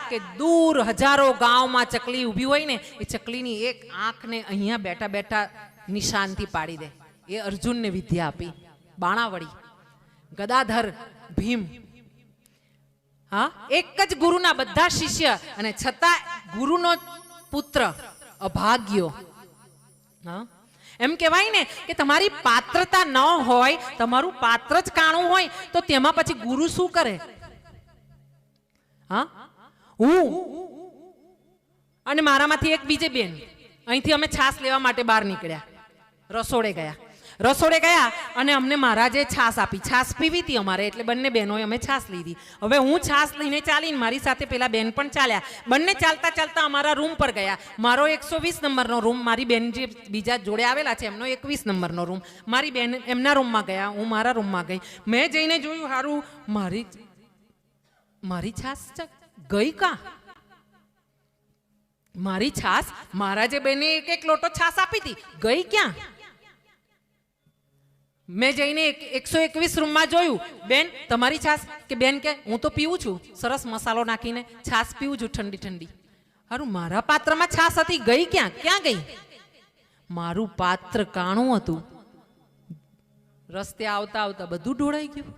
કે દૂર હજારો ગામમાં ચકલી ઊભી હોય ને, એ ચકલીની એક આંખને અહીંયા બેઠા બેઠા નિશાનથી પાડી દે. એ અર્જુનને વિદ્યા આપી. બાણાવળી, ગદાધર, ભીમ, હા, એક જ ગુરુના બધા શિષ્ય, અને છતાં ગુરુનો પુત્ર અભાગ્યો. હા, એમ કહેવાય ને કે તમારી પાત્રતા ન હોય, તમારું પાત્ર જ કાણું હોય, તો તેમાં પછી ગુરુ શું કરે? હા, હું અને મારામાંથી એક બીજી બેન અહીંથી અમે છાસ લેવા માટે બહાર નીકળ્યા. રસોડે ગયા અને અમને મહારાજે છાસ આપી. છાસ પીવી હતી અમારે, એટલે બંને બહેનોએ અમે છાસ લીધી. હવે હું છાસ લઈને ચાલીને મારી સાથે પેલા બેન પણ ચાલ્યા. બંને ચાલતા ચાલતા અમારા રૂમ પર ગયા. મારો 120 નંબરનો રૂમ, મારી બેન જે બીજા જોડે આવેલા છે એમનો 21 નંબરનો રૂમ. મારી બેન એમના રૂમમાં ગયા, હું મારા રૂમમાં ગઈ. મેં જઈને જોયું, હારું મારી છાસ ગઈ કાં? મારી છાસ મહારાજે બેને એક લોટો છાસ આપી હતી, ગઈ ક્યાં? મેં જઈને 121 રૂમમાં જોયું. બેન તમારી છાસ? કે બેન કે હું તો પીવું છું, સરસ મસાલો નાખીને છાસ પીવું છું ઠંડી ઠંડી. હારું, મારા પાત્રમાં છાસ હતી, ગઈ ક્યાં? ક્યાં ગઈ? મારું પાત્ર કાણું હતું. રસ્તે આવતા આવતા બધું ઢોળાઈ ગયું.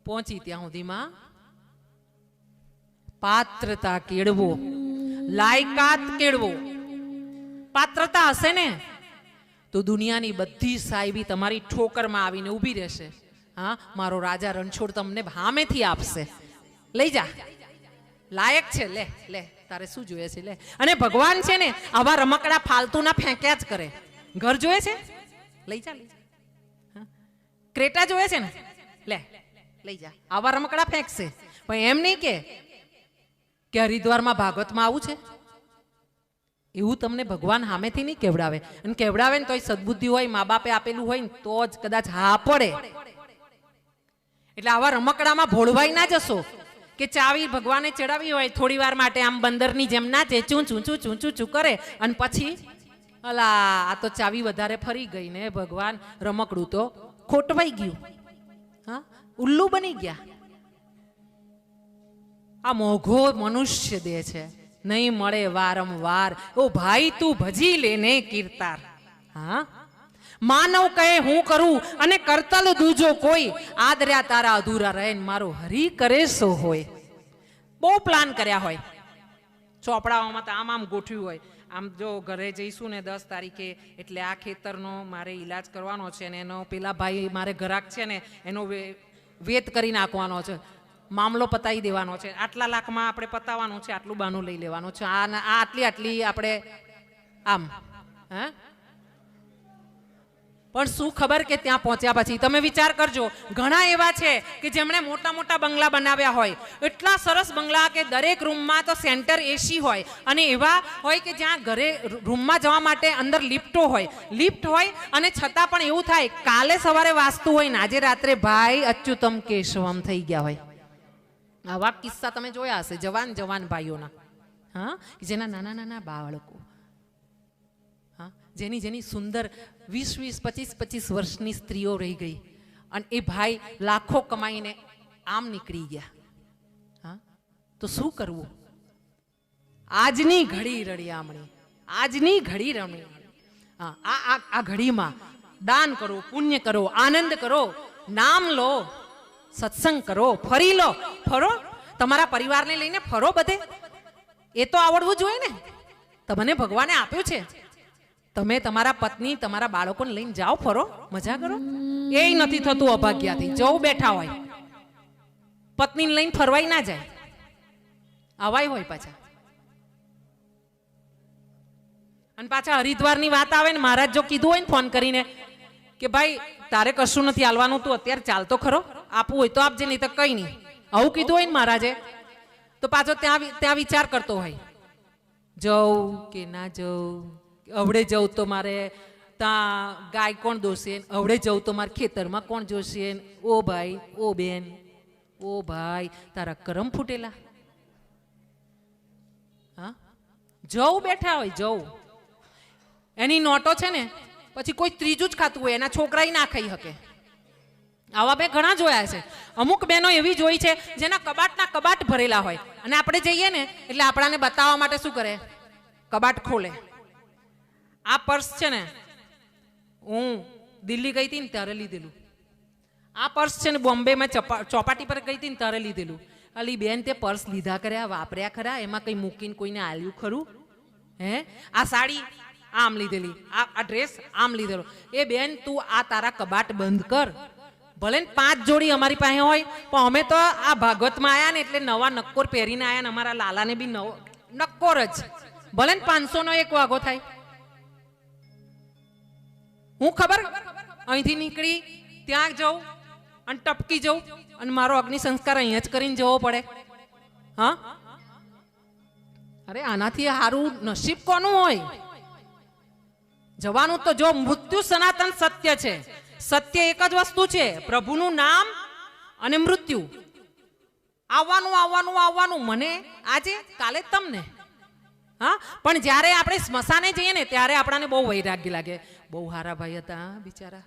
પહોંચી ત્યાં સુધીમાં પાત્રતા કેળવો, લાયકાત કેળવો. પાત્રતા હશે ને તો દુનિયાની બધી સાહેબી તમારી ઠોકરમાં આવીને ઊભી રહેશે. હા, મારો રાજા રણછોડ તમને હામેથી આપશે. લઈ જા, લાયક છે, લે લે, તારે શું જોઈએ છે લે. અને ભગવાન છે ને આવા રમકડા ફાલતુના ફેંક્યા જ કરે. ઘર જોઈએ છે, લઈ જા, લઈ જા. ક્રેટા જોઈએ છે ને, લે લઈ જા. આવા રમકડા ફેંકશે. પણ એમ નહીં કે હરિદ્વારમાં ભાગવતમાં આવું છે, એવું તમને ભગવાન સામેથી નહીં કેવડાવે. અને કેવડાવે ને તોય સદબુદ્ધિ હોય, મા બાપે આપેલું હોય ને તો જ કદાચ હા પડે. એટલે આવા રમકડામાં ભોળવાઈ ના જશો કે ચાવી ભગવાને ચડાવી હોય, થોડી વાર માટે આમ બંદરની જેમ નાચે, ચૂં ચૂં ચૂં ચૂં ચૂં ચૂં કરે, અને પછી અલા આ તો ચાવી વધારે ફરી ગઈ ને ભગવાન, રમકડું તો ખોટવાઈ ગયું. હા, ઉલ્લુ બની ગયા. આ મોઘો મનુષ્ય દેહ છે, નહીં મળે વારંવાર. ઓ ભાઈ તું ભજી લેને કીર્તાર. હા, માનવ કહે હું કરું અને કરતલ દૂજો કોઈ, આદર્યા તારા અધૂરા રહે, મારો હરી કરે સો હોય. બહુ પ્લાન કર્યા હોય, ચોપડાઓમાં તો આમ ગોઠવ્યું હોય. આમ જો ઘરે જઈશું ને 10 તારીખે, એટલે આ ખેતરનો મારે ઈલાજ કરવાનો છે ને એનો પેલા ભાઈ મારે ઘરાક છે ને એનો વેત કરી નાખવાનો છે, મામલો પતાવી દેવાનો છે, આટલા લાખમાં આપણે પતાવવાનું છે, આટલું બાનું લઈ લેવાનું છે, આ આટલી આપણે આમ. હા, પણ શું ખબર કે ત્યાં પહોંચ્યા પછી તમે વિચાર કરજો, ઘણા એવા છે કે જેમણે મોટા મોટા બંગલા બનાવ્યા હોય, એટલા સરસ બંગલા કે દરેક રૂમમાં તો સેન્ટર એસી હોય, અને એવા હોય કે જ્યાં ઘરે રૂમમાં જવા માટે અંદર લિફ્ટ હોય, અને છતાં પણ એવું થાય કાલે સવારે વાસ્તુ હોય ને આજે રાત્રે ભાઈ અચ્યુતમ કેશવમ થઈ ગયા હોય. આવા કિસ્સા તમે જોયા હશે જવાન ભાઈઓના. હા, જેના નાના નાના બાળકો, હા, જેની સુંદર 20-25 વર્ષની સ્ત્રીઓ રહી ગઈ, અને એ ભાઈ લાખો કમાઈને આમ નીકળી ગયા. હા, તો શું કરવું? આજની ઘડી રળિયામણી, આજની ઘડી રમણી. હા, આ ઘડીમાં દાન કરો, પુણ્ય કરો, આનંદ કરો, નામ લો, સત્સંગ કરો, ફરો, તમારા પરિવારને લઈને ફરો બધે. એ તો આવડવું જોઈએ ને. તમને ભગવાને આપ્યું છે, તમે તમારા પત્ની તમારા બાળકોને લઈને જાઓ, ફરો, મજા કરો. એ નથી થતું અભાગ્યાથી. જવું બેઠા હોય, પત્નીને લઈને ફરવાય ના જાય, આવાય હોય પાછા. અને પાછા હરિદ્વારની વાત આવે ને, મહારાજ જો કીધું હોય ને ફોન કરીને કે ભાઈ તારે કશું નથી હાલવાનું, તું અત્યારે ચાલતો ખરો, આપવું હોય તો આપજે, નહીં તો કઈ નહીં, આવું કીધું હોય ને મહારાજે, તો પાછો ત્યાં વિચાર કરતો હોય, જવું કે ના જવું. અવડે જવું તો મારે ત્યાં ગાય કોણ દોશે, અવડે જવું તો મારે ખેતરમાં કોણ જોશે. ઓ ભાઈ, ઓ બેન, ઓ ભાઈ, તારા કરમ ફૂટેલા. હા, જવું બેઠા હોય, જવું એની નોટો છે ને પછી કોઈ ત્રીજું જ ખાતું હોય, એના છોકરાય ના ખાઈ શકે. આવા મેં ઘણા જોયા છે. અમુક બહેનો એવી જોઈ છે જેના કબાટના કબાટ ભરેલા હોય અને આપણે જઈએ ને એટલે આપણાને બતાવવા માટે શું કરે, કબાટ ખોલે. આ પર્સ છે ને હું દિલ્હી ગઈ હતી ને ત્યારે લીધેલું. આ પર્સ છે ને બોમ્બેમાં ચોપાટી પર ગઈ હતી ને ત્યારે લીધેલું. અલી બેન તે પર્સ લીધા કર્યા, વાપર્યા ખરા, એમાં કંઈ મૂકીને કોઈને આલ્યું ખરું? હે, આ સાડી આમ લીધેલી, આ ડ્રેસ આમ લીધેલો. એ બેન તું આ તારા કબાટ બંધ કર. ભલે ને 5 જોડી અમારી પાસે હોય, પણ અમે તો આ ભાગવતમાં આવ્યા ને એટલે નવા નક્કોર પહેરીને આવ્યા ને અમારા લાલાને બી નવો નક્કોર જ. ભલે ને 500 નો એક વાગો થાય. હું ખબર અહીંથી નીકળી ત્યાં જઉં અને ટપકી જઉં અને મારો અગ્નિ સંસ્કાર અહીંયા જ કરીને જવો પડે. હા, અરે આનાથી સારું નસીબ કોનું હોય? જવાનું તો જો મૃત્યુ સનાતન સત્ય છે. સત્ય એક જ વસ્તુ છે, પ્રભુનું નામ અને મૃત્યુ. આવવાનું આવવાનું આવવાનું, મને આજે કાલે તમને. હા, પણ જ્યારે આપણે સ્મશાને જઈએ ને ત્યારે આપણાને બહુ વૈરાગ્ય લાગે. બહુ હારા ભાઈ હતા બિચારા,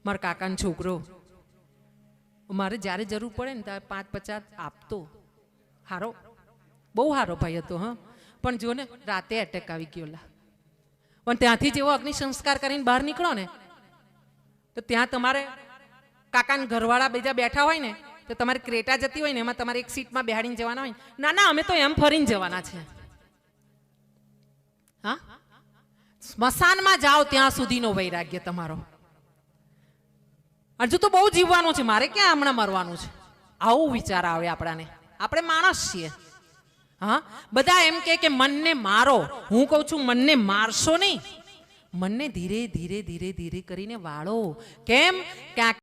મારા કાકાનો છોકરો. મારે જ્યારે જરૂર પડે ને ત્યારે 5-50 આપતો. હારો, બહુ હારો ભાઈ હતો. હા, પણ જો ને રાતે એટેક આવી ગયો. પણ ત્યાંથી જેવો અગ્નિ સંસ્કાર કરીને બહાર નીકળો ને તો ત્યાં તમારે કાકાના ઘરવાળા બીજા બેઠા હોય ને તો તમારી ક્રેટા જતી હોય ને એમાં તમારે એક સીટમાં બેહાડીને જવાના હોય. ના ના, અમે તો એમ ફરીને જવાના છે. હા, સ્મશાનમાં જાઓ ત્યાં સુધીનો વૈરાગ્ય તમારો. હજુ તો બહુ જીવવાનું છે, મારે ક્યાં હમણાં મરવાનું છે? આવું વિચાર આવે આપણાને. આપણે માણસ છીએ. હા, બધા એમ કે મનને મારો. હું કહું છું મનને મારશો નહીં, મનને ધીરે ધીરે ધીરે ધીરે કરીને વાળો. કેમ? ક્યાંક